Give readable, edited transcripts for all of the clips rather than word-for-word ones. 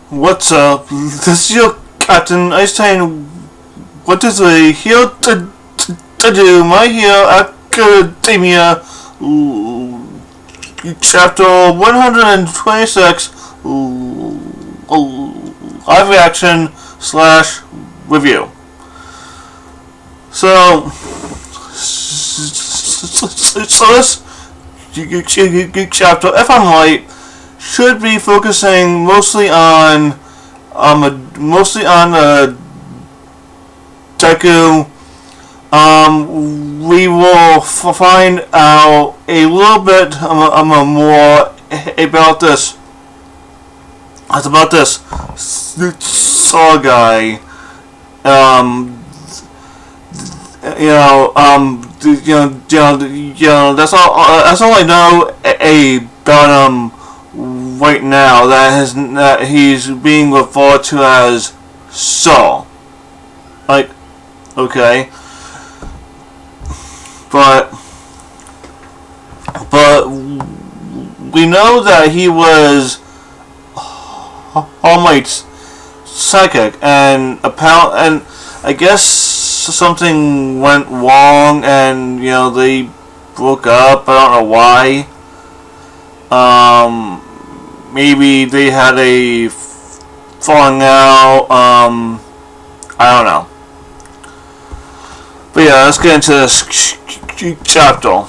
What's up? This is your Captain Einstein. What is a hero to do? My Hero Academia, chapter 126, live reaction slash review. So this chapter, if I'm right, should be focusing mostly on Deku. We will find out a little bit more about this. About this Saw guy. That's all I know about him right now. That he's being referred to as Saw. Like, okay, but we know that he was All Might's psychic, and I guess something went wrong, and they broke up. I don't know why. Maybe they had a falling out. I don't know. But yeah, let's get into this chapter.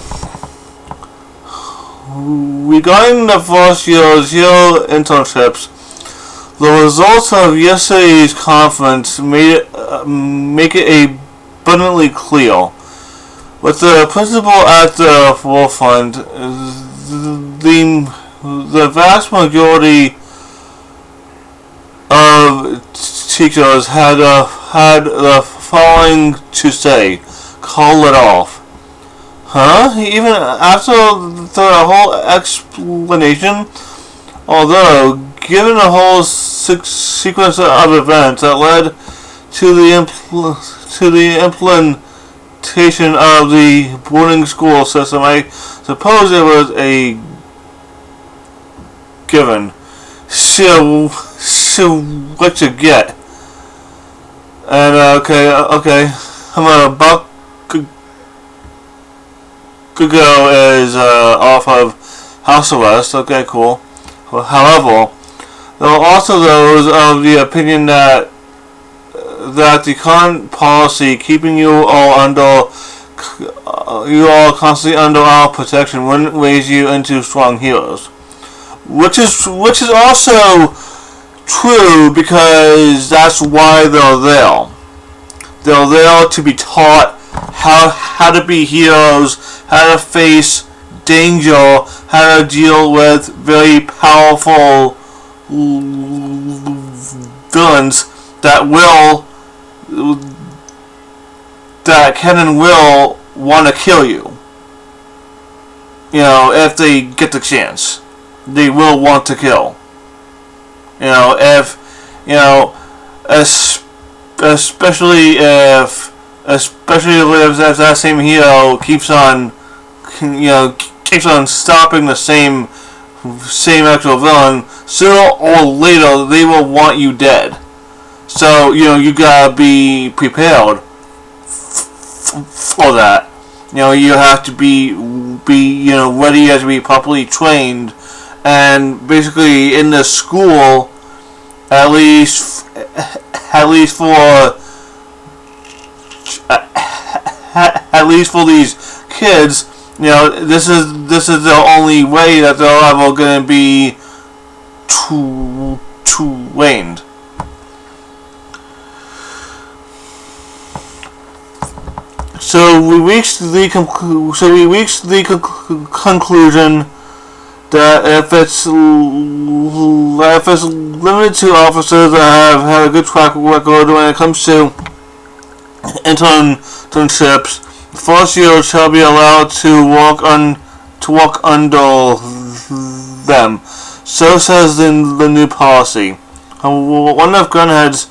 Regarding the first year's internships, the results of yesterday's conference make it abundantly clear. With the principal at the forefront, the vast majority of teachers had the following to say: call it off. Huh? Even after the whole explanation? Although, given the whole sequence of events that led to the implementation of the boarding school system, I suppose it was a given. So what you get? And okay, I'm about to go is off of house arrest. Okay, cool. However, there are also those of the opinion that the current policy keeping you all constantly under our protection wouldn't raise you into strong heroes, which is also true, because that's why they're there. They're there to be taught how to be heroes, how to face danger, how to deal with very powerful villains that can and will want to kill you. If they get the chance, they will want to kill. Especially if that same hero keeps on stopping the same actual villain, sooner or later they will want you dead. So you gotta be prepared for that. You have to be ready. You have to be properly trained, and basically in the school, at least for these kids, this is the only way that they're ever going to be trained. So we reached the conclusion that if it's limited to officers that have had a good track record when it comes to internships, the first year shall be allowed to walk under them. So says the new policy. One of Gunhead's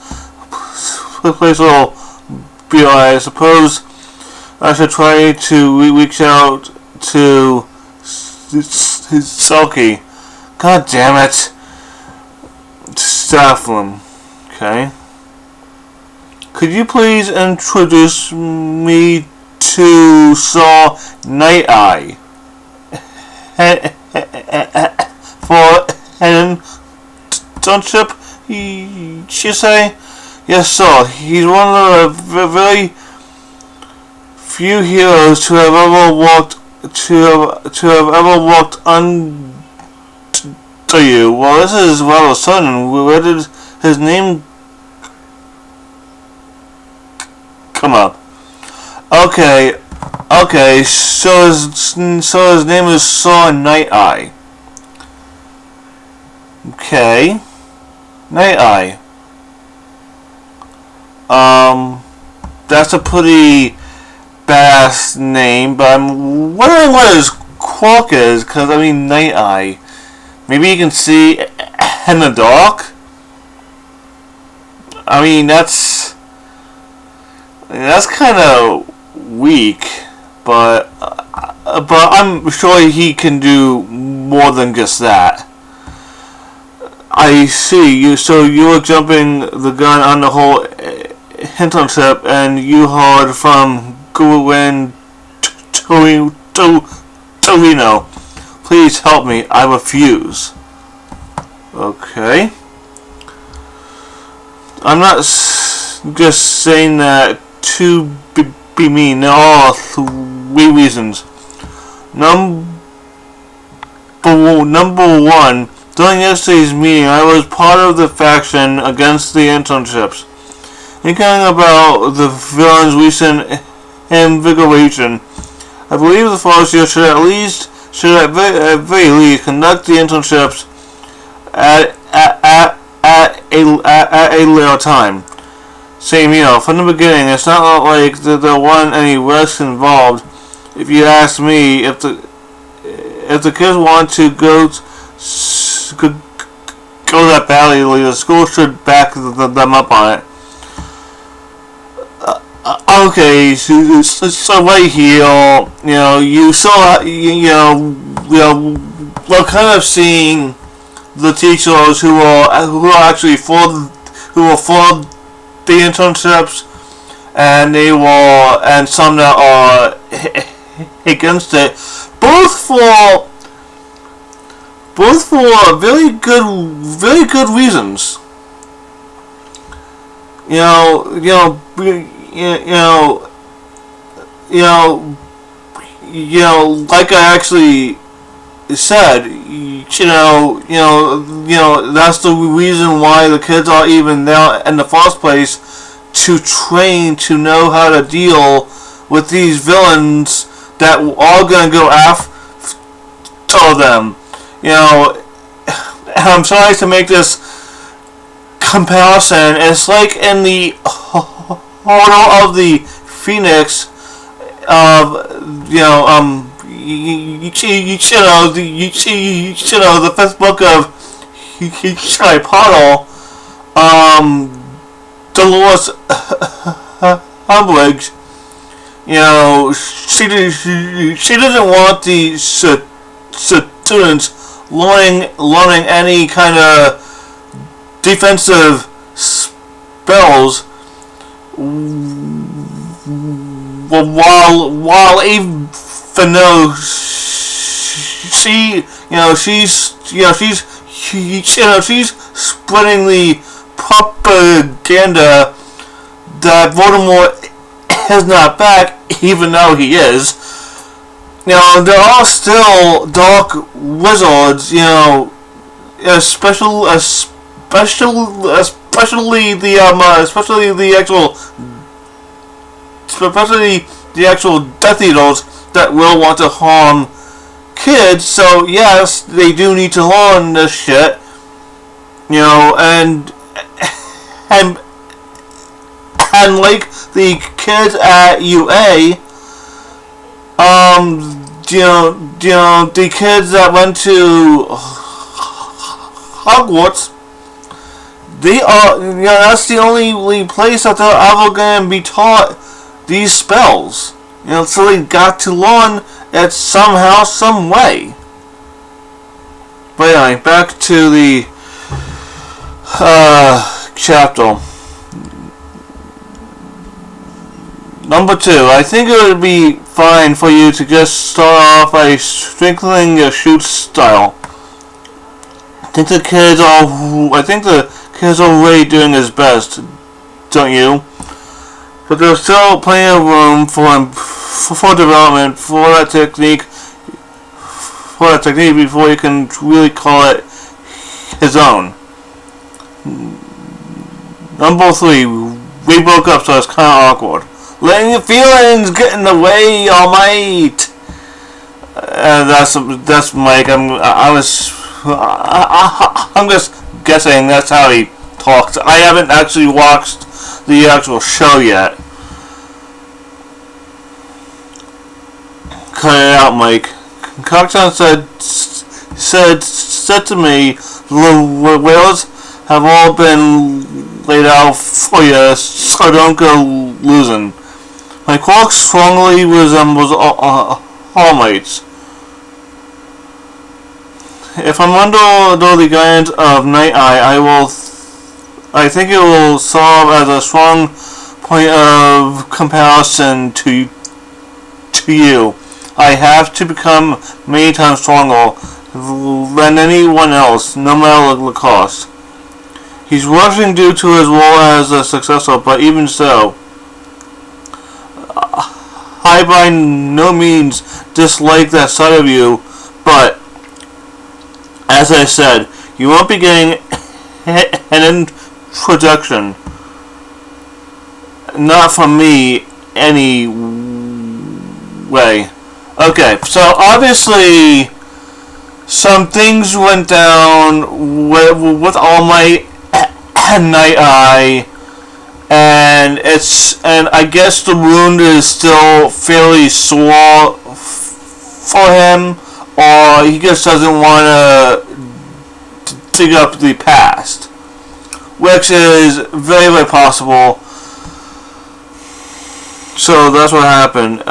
place will be, I suppose I should try to reach out to Selkie. God damn it. staff room. Okay. Could you please introduce me to Saw Nighteye? For an internship, you say? Yes, sir. He's one of the very few heroes to have ever walked under you. Well, this is rather sudden. Where did his name come up? Okay, so his name is Saw Nighteye. Okay, Nighteye. That's a pretty badass name, but I'm wondering what his quirk is, because I mean, Nighteye. Maybe you can see in the dark? I mean, that's kind of weak, but I'm sure he can do more than just that. I see. So you were jumping the gun on the whole internship, and you heard from Gwen Torino. Please help me. I refuse. Okay. I'm not just saying that to be mean. There are 3 reasons. Number 1. During yesterday's meeting, I was part of the faction against the internships. Thinking about the villain's recent invigoration, I believe the first year should at very least conduct the internships at a later time. Same here. From the beginning, it's not like there weren't any risks involved. If you ask me, if the kids want to go that badly, the school should back them up on it. Okay, so right here, you saw, we're kind of seeing the teachers who are actually for the internships, and some that are against it, both for very good reasons. Like I actually said, that's the reason why the kids are even there in the first place, to train to know how to deal with these villains that are going to go after them. And I'm sorry to make this comparison. It's like in the Order of the Phoenix, the 5th book of Harry Potter, Dolores Umbridge, she doesn't want the students learning any kind of defensive spells, while even though she's spreading the propaganda that Voldemort is not back, even though he is. There are still dark wizards, especially the actual Death Eaters that will want to harm kids. So yes, they do need to learn this shit, and like the kids at UA, the kids that went to Hogwarts, they are, that's the only place that they're ever going to be taught these spells. So they got to learn it somehow, some way. But anyway, back to the chapter. Number 2, I think it would be fine for you to just start off by strengthening your shoot style. I think the kid's already doing his best, don't you? But there's still plenty of room for development for that technique before you can really call it his own. Number 3, we broke up, so it's kind of awkward. Letting your feelings get in the way, all might. That's Mike. I'm just guessing that's how he talks. I haven't actually watched the actual show yet. Cut it out, Mike. Coxon said to me, the whales have all been laid out for you, so don't go losing. My quark strongly resembles all mates. If I'm under the guidance of Nighteye, I think it will serve as a strong point of comparison to you. I have to become many times stronger than anyone else, no matter the cost. He's rushing due to his role as a successor, but even so, I by no means dislike that side of you, but as I said, you won't be getting an introduction. Not from me, anyway. Okay, so obviously some things went down with All Might and Nighteye, and I guess the wound is still fairly sore for him, or he just doesn't want to dig up the past, which is very, very possible. So that's what happened.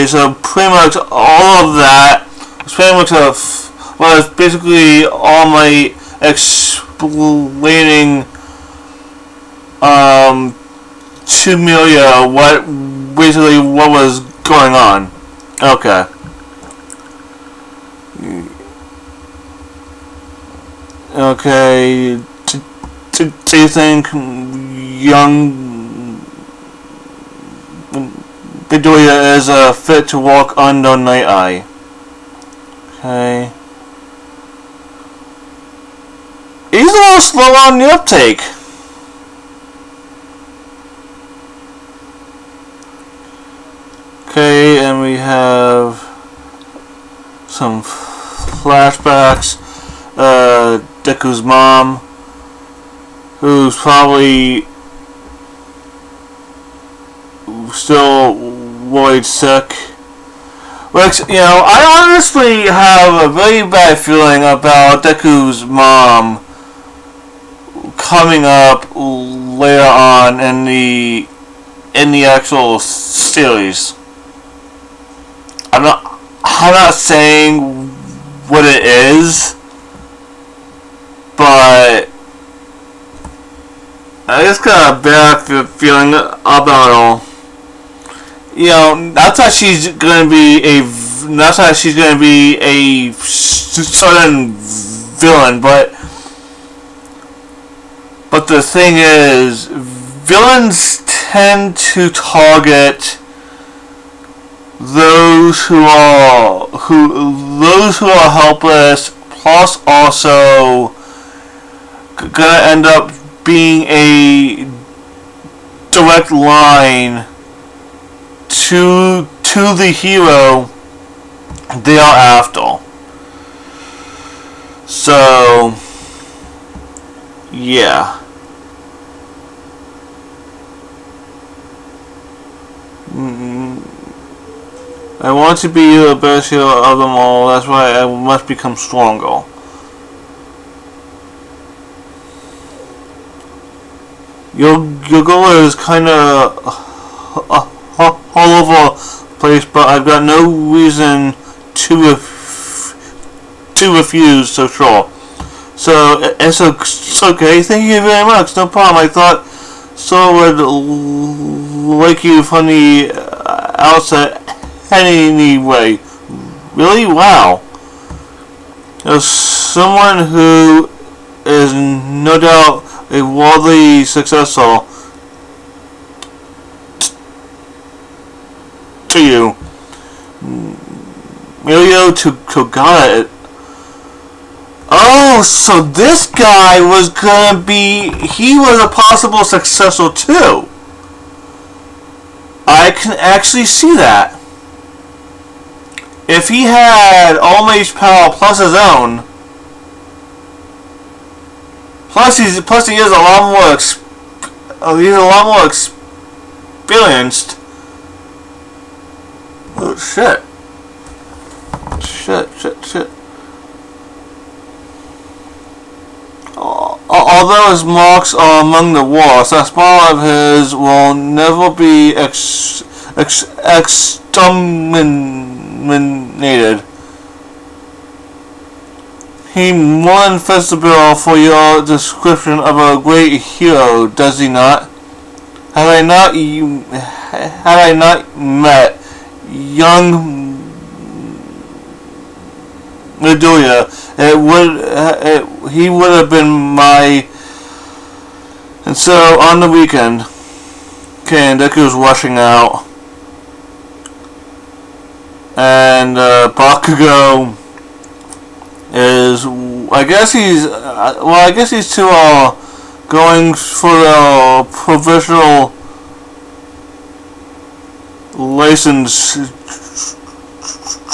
So pretty much all of that was pretty much was basically All Might explaining to Amelia what was going on. Okay. Okay. Do you think young Bedoya is fit to walk under Nighteye? Okay. He's a little slow on the uptake. Okay, and we have some flashbacks. Deku's mom, who's probably still worried sick. Which, I honestly have a very bad feeling about Deku's mom coming up later on in the actual series. I'm not saying what it is, but I just got a bad feeling about her. Not that she's gonna be a certain villain, but the thing is, villains tend to target those who are helpless, plus also gonna end up being a direct line to the hero they are after. So yeah. I want to be the best hero of them all, that's why I must become stronger. Your goal is kind of all over the place, but I've got no reason to refuse, so sure. So it's okay. Thank you very much. No problem. I thought Saul would like you from the outset anyway. Really? Wow. There's someone who is no doubt a wildly successful to you. Emilio Togata. Oh, so this guy was gonna be... He was a possible successor too. I can actually see that. If he had all mage power plus his own, plus he is a lot more experienced. Oh shit! Shit! Although his marks are among the worst, that smile of his will never be exterminated. He more than fits the bill for your description of a great hero, does he not? Had I not met young Medulla, he would have been my... And so, on the weekend, Deku's rushing out, and Bakugo is... I guess he's going for the provisional license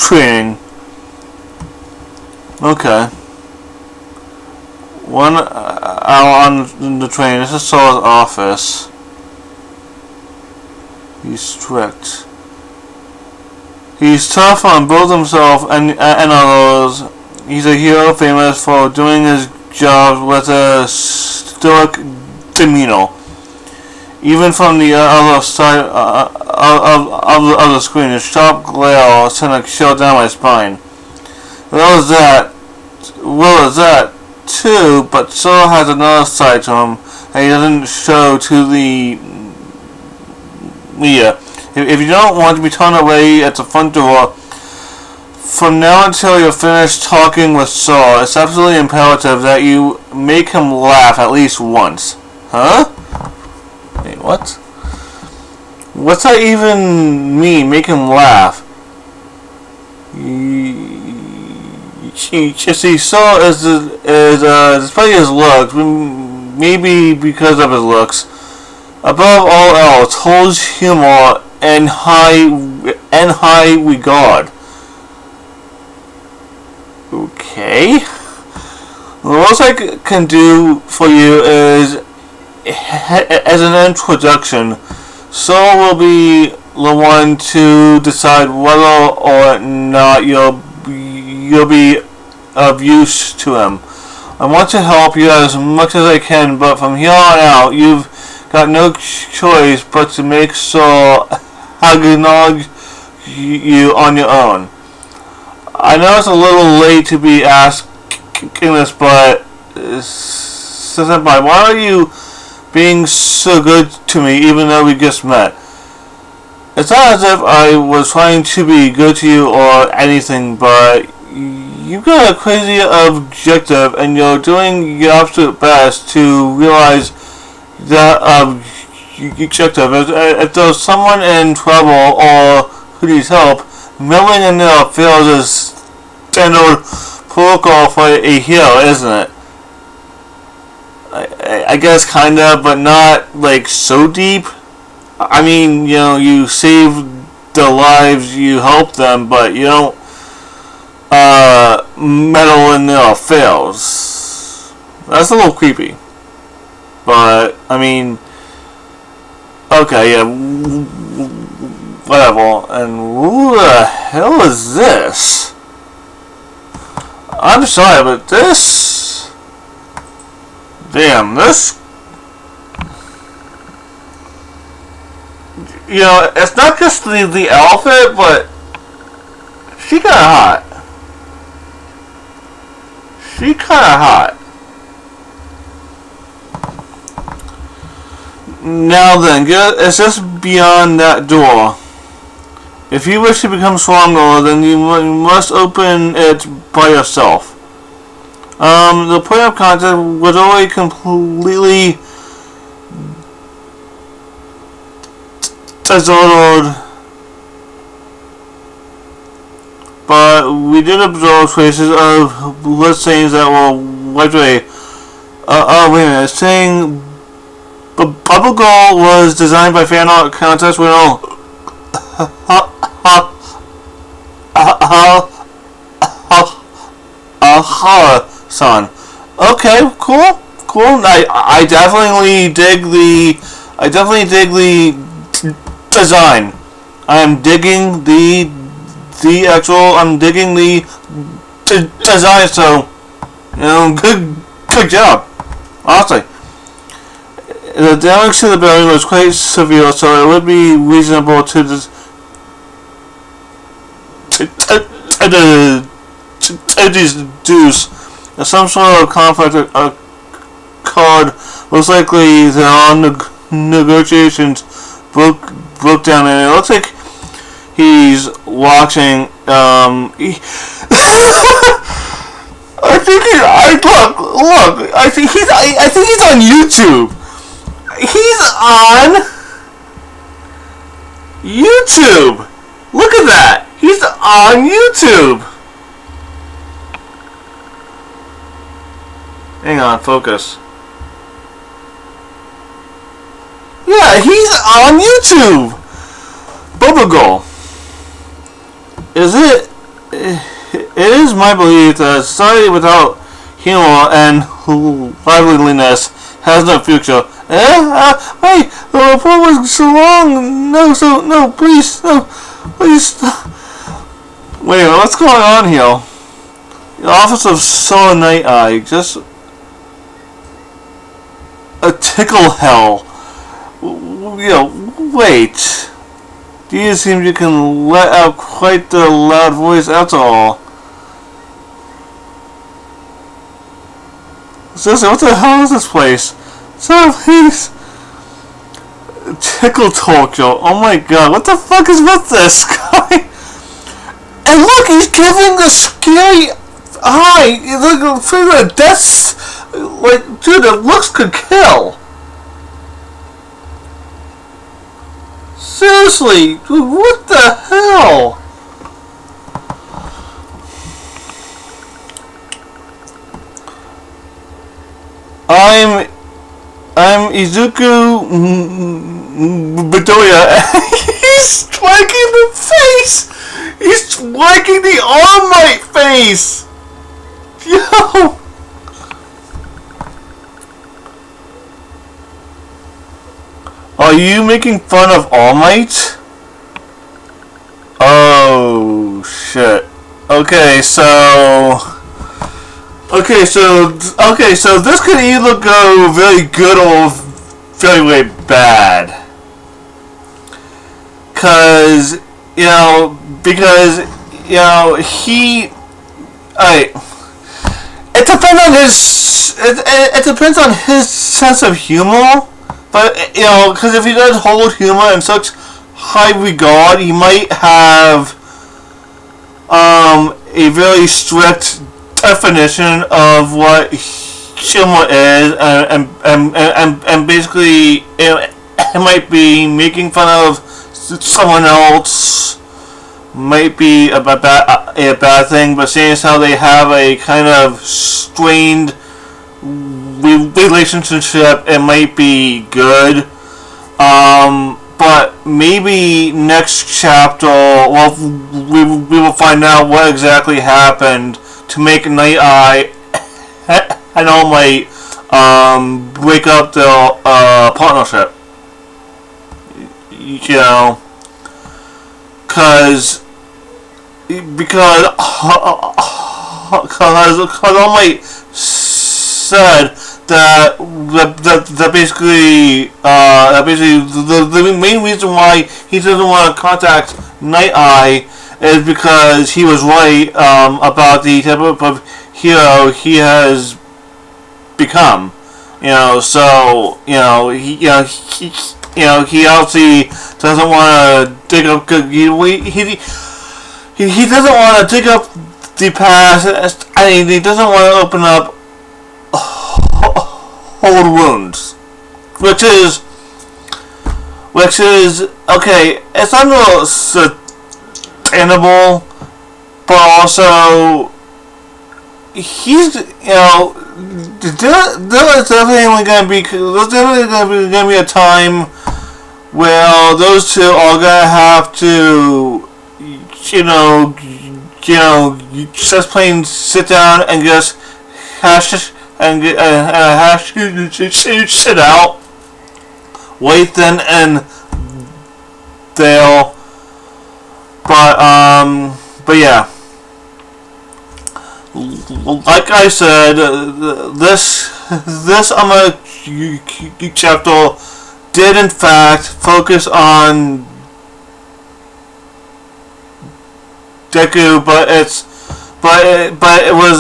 training. Okay. 1 hour on the train. This is Saul's office. He's strict. He's tough on both himself and others. He's a hero famous for doing his job with a stoic demeanor. Even from the other side of the screen, his sharp glare sent a chill down my spine. Well is that too, but Saul has another side to him that he doesn't show to the media. If you don't want to be turned away at the front door, from now until you're finished talking with Saul, it's absolutely imperative that you make him laugh at least once. Huh? Wait, what? What's that even mean, make him laugh? You see, Saul is despite his looks, maybe because of his looks, above all else, holds humor in high regard. Okay. The most I can do for you is, as an introduction, Saul will be the one to decide whether or not you'll be of use to him. I want to help you as much as I can, but from here on out, you've got no choice but to make Saul acknowledge you on your own. I know it's a little late to be asking this, but Senpai, why are you being so good to me even though we just met? It's not as if I was trying to be good to you or anything, but you've got a crazy objective and you're doing your absolute best to realize that objective. If there's someone in trouble or who needs help, meddling in their affairs is standard protocol for a hero, isn't it? I guess kinda, but not like so deep. I mean, you know, you save their lives, you help them, but you don't meddle in their affairs. That's a little creepy. But, I mean, okay, yeah, whatever. And who the hell is this? I'm sorry, but this... Damn, this... You know, it's not just the outfit, but... She kinda hot. She kinda hot. Now then, it's just beyond that door. If you wish to become stronger, then you must open it by yourself. The point of contact was already completely disordered, but we did observe traces of blood stains that were wiped away. Wait a minute. It's saying Bubble Girl was designed by fan art contest winner son. Okay, cool. I definitely dig the design. I'm digging the design. So, good job. Honestly, the damage to the building was quite severe, so it would be reasonable to deduce that some sort of conflict occurred. Most likely, the negotiations broke down, and it looks like he's watching. I think look. I think he's on YouTube. He's on YouTube. Look at that. He's on YouTube. Hang on, focus. Yeah, he's on YouTube. Bubble. Is it? It is my belief that a society without humor and liveliness has no future. Wait, the report was so long. No, please, stop. Wait, what's going on here? The office of Sir Nighteye, just a tickle hell. Wait. Do you seem you can let out quite the loud voice after all? Seriously, what the hell is this place? So please. Tickle Tokyo. Oh my god, what the fuck is with this guy? And look, he's giving the scary eye. Look, for the deaths. Like, dude, the looks could kill. Seriously, dude, what the hell? I'm Izuku Bedoya. He's striking the face. He's striking the All Might face. Yo. Are you making fun of All Might? Oh shit. Okay, so this could either go very good or very, very bad. Because it depends on his sense of humor. But, because if he does hold humor in such high regard, he might have a very strict definition of what humor is, and basically it might be making fun of someone else, might be a bad thing, but seeing as how they have a kind of strained relationship, it might be good. But maybe next chapter, well, we will find out what exactly happened to make Nighteye and All Might break up their partnership. Because All Might said that basically the main reason why he doesn't want to contact Nighteye is because he was right about the type of hero he has become. So he obviously doesn't want to dig up. He doesn't want to dig up the past. I mean, he doesn't want to open up old wounds, which is okay. It's understandable, but also he's there's definitely gonna be a time where those two are gonna have to just plain sit down and just hash it out. Wait then and they'll. But yeah. Like I said, this chapter did in fact focus on Deku, but it was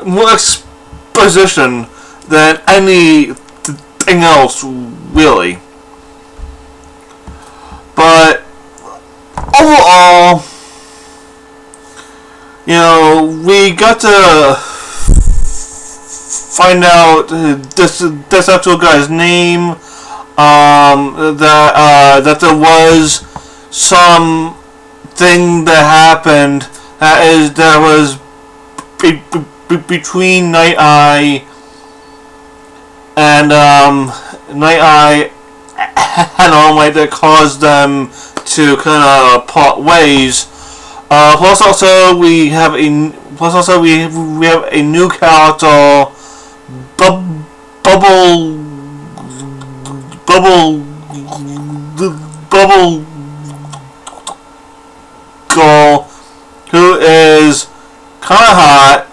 more exposition than anything else, really. But overall, we got to find out this actual guy's name. That there was something that happened that was between Nighteye and All Might that caused them to kind of part ways. Plus, also we have a new character, Bubble Girl, who is kind of hot.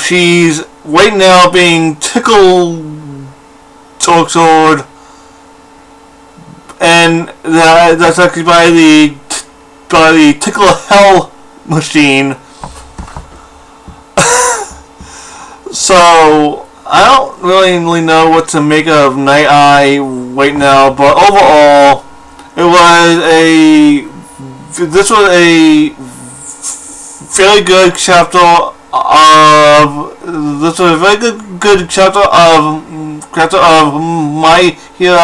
She's right now being tortured, and that's actually by the tickle hell machine. So I don't really know what to make of Nighteye right now, but overall, this was a fairly good chapter of My Hero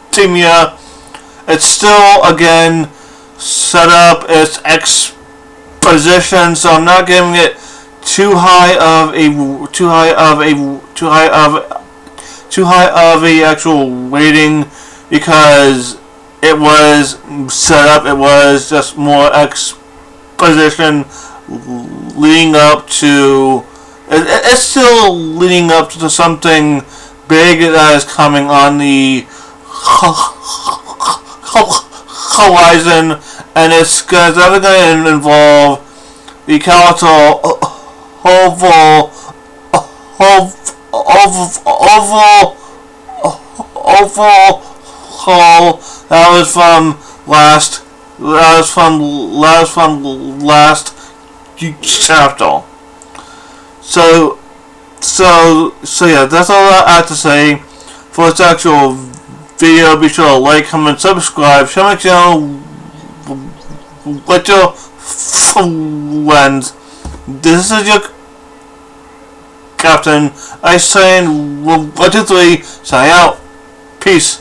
Academia. It's still again set up its exposition, so I'm not giving it too high of a actual rating, because it was set up. It was just more exposition leading up to. It's still leading up to something big that is coming on the horizon, and it's definitely going to involve the character overall that was from last chapter. So yeah, that's all I have to say for this actual video. Be sure to like, comment, subscribe, share my channel with your friends. This is your captain. I sign 1, 2, 3. Sign out. Peace.